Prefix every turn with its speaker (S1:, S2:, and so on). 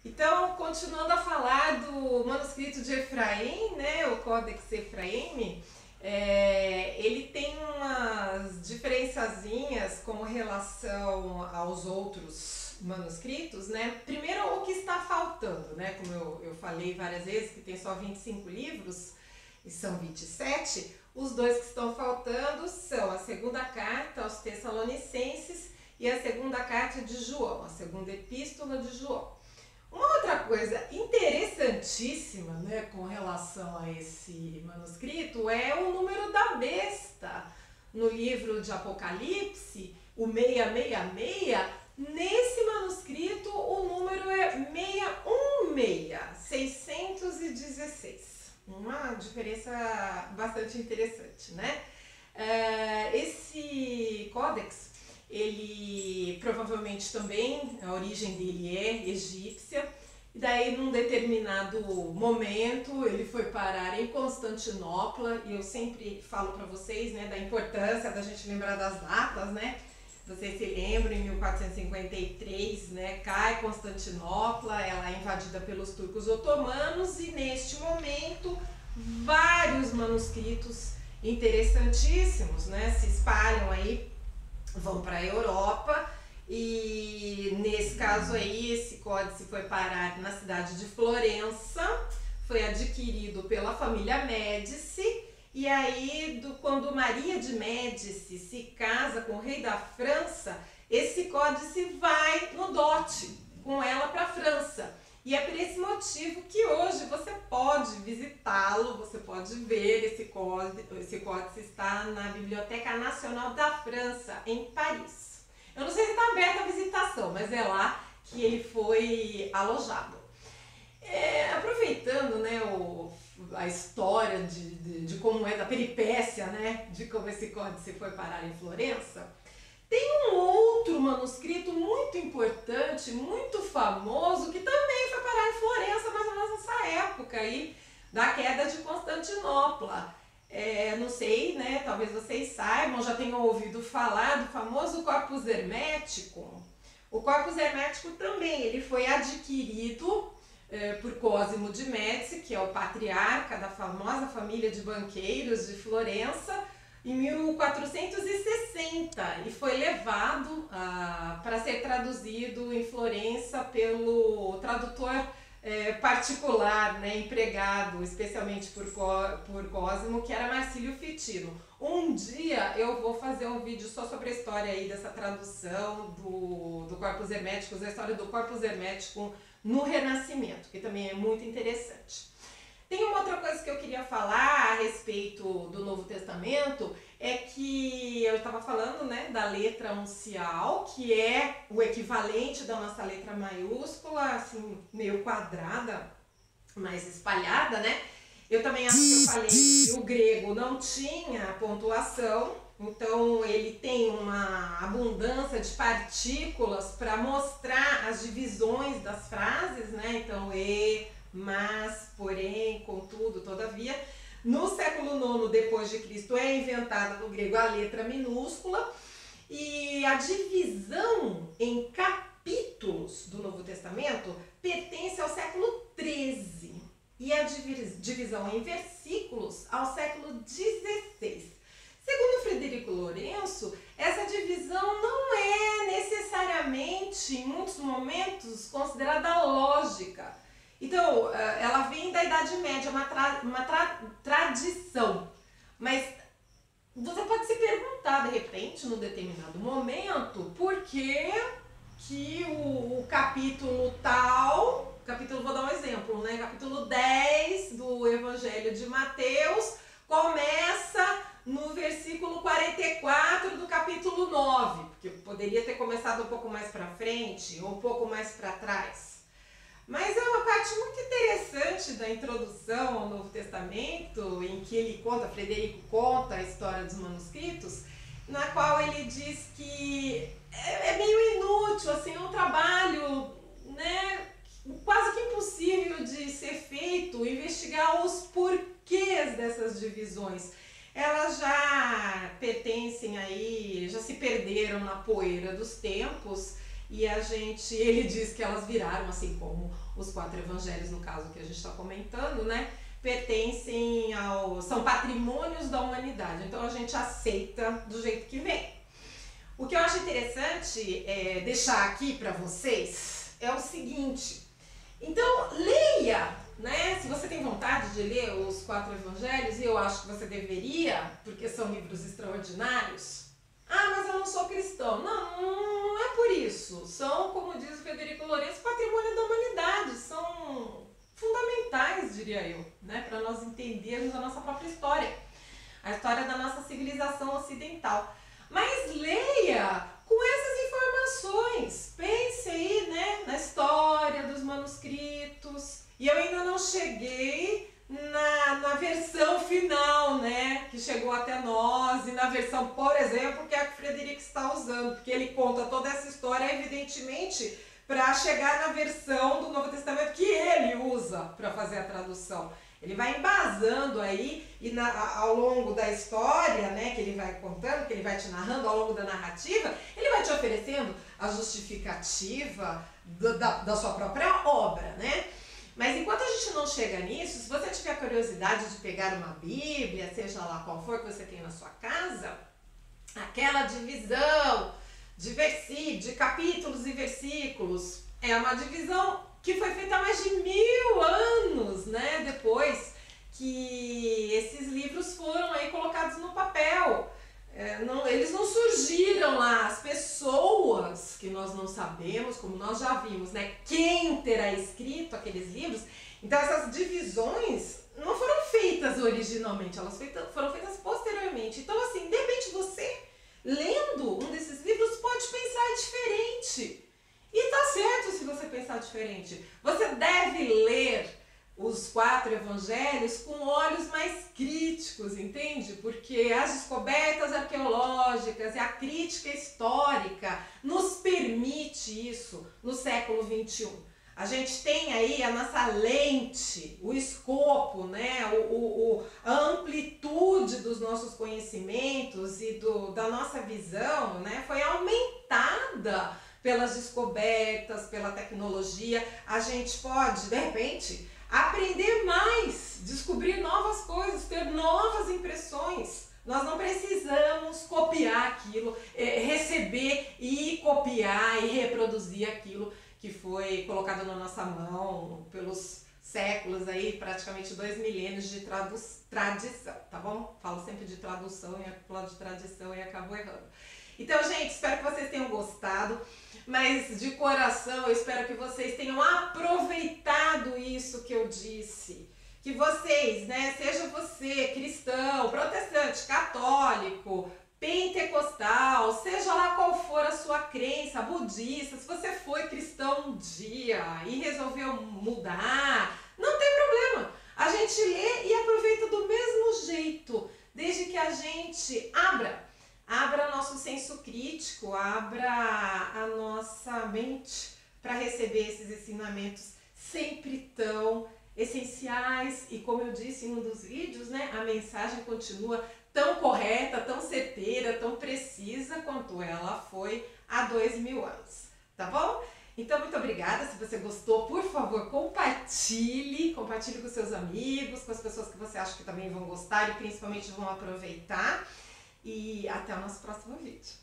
S1: Então, continuando a falar do manuscrito de Efraim, né, o Codex Efraim, ele tem umas diferençazinhas com relação aos outros manuscritos, né? Primeiro, o que está faltando, né? Como eu falei várias vezes, que tem só 25 livros e são 27, os dois que estão faltando são a segunda carta aos Tessalonicenses e a segunda carta de João, a segunda epístola de João. Uma outra coisa interessantíssima, né, com relação a esse manuscrito é o número da besta. No livro de Apocalipse, o 666, nesse manuscrito o número é 616, 616. Uma diferença bastante interessante, né? Esse códex, ele provavelmente também, a origem dele é egípcia, e daí num determinado momento ele foi parar em Constantinopla, e eu sempre falo para vocês, né, da importância da gente lembrar das datas, né? Vocês se lembram, em 1453, né, cai Constantinopla, ela é invadida pelos turcos otomanos, e neste momento vários manuscritos interessantíssimos, né, se espalham aí, vão para a Europa, e nesse caso aí esse códice foi parar na cidade de Florença, foi adquirido pela família Médici, e aí quando Maria de Médici se casa com o rei da França, esse códice vai no dote com ela para a França. E é por esse motivo que hoje você pode visitá-lo, você pode ver esse códice está na Biblioteca Nacional da França, em Paris. Eu não sei se está aberta a visitação, mas é lá que ele foi alojado. Aproveitando, né, a história de como é, da peripécia, né, de como esse códice foi parar em Florença, tem um outro manuscrito muito importante, muito famoso, que também foi parar em Florença, mais ou menos nessa época aí, da queda de Constantinopla. Não sei, né, talvez vocês saibam, já tenham ouvido falar do famoso Corpus Hermético. O Corpus Hermético também, ele foi adquirido por Cosimo de Médici, que é o patriarca da famosa família de banqueiros de Florença, em 1460, e foi levado para ser traduzido em Florença pelo tradutor particular, né, empregado especialmente por Cosimo, que era Marcílio Fitino. Um dia eu vou fazer um vídeo só sobre a história aí dessa tradução do Corpus Hermético, a história do Corpus Hermético no Renascimento, que também é muito interessante. Tem uma outra coisa que eu queria falar a respeito do Novo Testamento, é que eu estava falando, né, da letra uncial, que é o equivalente da nossa letra maiúscula, assim, meio quadrada, mais espalhada, né? Eu também acho que eu falei que o grego não tinha pontuação, então ele tem uma abundância de partículas para mostrar as divisões das frases, né? Então, mas, porém, contudo, todavia. No século IX depois de Cristo é inventada no grego a letra minúscula, e a divisão em capítulos do Novo Testamento pertence ao século XIII e a divisão em versículos ao século XVI. Segundo Frederico Lourenço, essa divisão não é necessariamente, em muitos momentos, considerada lógica. Então, ela vem da Idade Média, uma tradição. Mas você pode se perguntar, de repente, num determinado momento, por que o capítulo tal, vou dar um exemplo, né? Capítulo 10 do Evangelho de Mateus começa no versículo 44 do capítulo 9, porque poderia ter começado um pouco mais para frente ou um pouco mais para trás. Mas é uma parte muito interessante da introdução ao Novo Testamento, em que ele conta, Frederico conta a história dos manuscritos, na qual ele diz que é meio inútil, assim, é um trabalho, né, quase que impossível de ser feito, investigar os porquês dessas divisões. Elas já pertencem aí, já se perderam na poeira dos tempos, e ele diz que elas viraram, assim como os 4 evangelhos, no caso que a gente está comentando, né? São patrimônios da humanidade, então a gente aceita do jeito que vem. O que eu acho interessante deixar aqui para vocês é o seguinte, então leia, né? Se você tem vontade de ler os 4 evangelhos, e eu acho que você deveria, porque são livros extraordinários. Ah, mas eu não sou cristão. Não é por isso. São, como diz o Frederico Lourenço, patrimônio da humanidade. São fundamentais, diria eu, né? Para nós entendermos a nossa própria história. A história da nossa civilização ocidental. Mas leia com essas informações. Pense aí, né? Na história dos manuscritos. E eu ainda não cheguei na versão final, né, que chegou até nós, e na versão, por exemplo, que é a que o Frederico está usando, porque ele conta toda essa história, evidentemente, para chegar na versão do Novo Testamento que ele usa para fazer a tradução. Ele vai embasando aí, e ao longo da história, né, que ele vai contando, que ele vai te narrando, ao longo da narrativa, ele vai te oferecendo a justificativa da sua própria obra, né? Mas enquanto a gente não chega nisso, se você tiver curiosidade de pegar uma Bíblia, seja lá qual for que você tem na sua casa, aquela divisão de capítulos e versículos é uma divisão que foi feita há mais de 1000 anos, né? Depois que esses livros foram aí colocados no papel. Eles não surgiram lá, as pessoas que nós não sabemos, como nós já vimos, né? Quem terá escrito aqueles livros? Então essas divisões não foram feitas originalmente, elas foram feitas posteriormente. Então assim, de repente você, lendo um desses livros, pode pensar diferente. E tá certo se você pensar diferente. Você deve ler os 4 evangelhos com olhos mais críticos, entende? Porque as descobertas arqueológicas e a crítica histórica nos permite isso no século XXI. A gente tem aí a nossa lente, o escopo, né? A amplitude dos nossos conhecimentos e da nossa visão, né? Foi aumentada pelas descobertas, pela tecnologia. A gente pode, de repente, aprender mais, descobrir novas coisas, ter novas impressões. Nós não precisamos copiar aquilo, receber e copiar e reproduzir aquilo que foi colocado na nossa mão pelos séculos aí, praticamente 2 milênios de tradição, tá bom? Falo sempre de tradução e falo de tradição e acabo errando. Então, gente, espero que vocês tenham gostado, mas de coração eu espero que vocês tenham aproveitado isso que eu disse. Que vocês, né, seja você cristão, protestante, católico, pentecostal, seja lá qual for a sua crença, budista, se você foi cristão um dia e resolveu mudar, não tem problema. A gente lê e aproveita do mesmo jeito, desde que a gente abra nosso senso crítico, abra a nossa mente para receber esses ensinamentos sempre tão essenciais. E como eu disse em um dos vídeos, né, a mensagem continua tão correta, tão certeira, tão precisa quanto ela foi há 2000 anos, tá bom? Então, muito obrigada. Se você gostou, por favor, compartilhe com seus amigos, com as pessoas que você acha que também vão gostar e principalmente vão aproveitar. E até o nosso próximo vídeo.